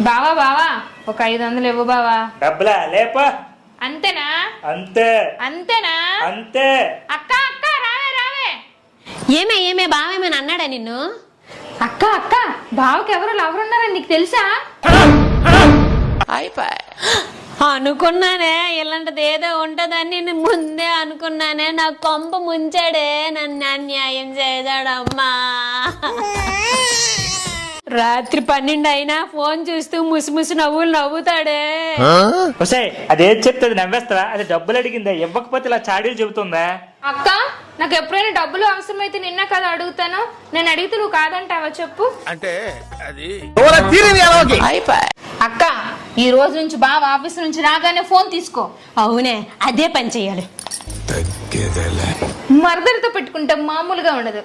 బావా బావా ఒక 500 ఇవ్వు బావా. డబ్బులా లేపా. అంతేనా? అంతే. అంతేనా? అంతే. అక్క అక్క రావే రావే. ఏమే బావేమని అన్నాడా నిన్ను? అక్క అక్క బావకి ఎవరు లవర్ ఉన్నారని నీకు తెలుసా? అనుకున్నానే ఇలాంటిది ఏదో ఉంటదని నేను ముందే అనుకున్నానే. నా కొంప ముంచాడే, నన్ను అన్యాయం చేశాడమ్మా. రాత్రి 12 అయినా ఫోన్ చూస్తూ ముసి నవ్వులు నవ్వుతాడే. అదేం చెప్తుంది నవ్వేస్తావా? అది డబ్బులు అడిగిందా? ఇవ్వకపోతే ఇలా చాడీలు చెబుతుందా? అక్క నాకు ఎప్పుడైనా డబ్బులు అవసరమైతే నిన్న కదా అడుగుతాను. నేను అడిగితే నువ్వు కాదంటావా చెప్పు? అంటే అది అక్క ఈ రోజు నుంచి బావ ఆఫీస్ నుంచి రాగానే ఫోన్ తీసుకో. అవునే, అదే పని చెయ్యాలి. మరదలతో పెట్టుకుంటే మామూలుగా ఉండదు.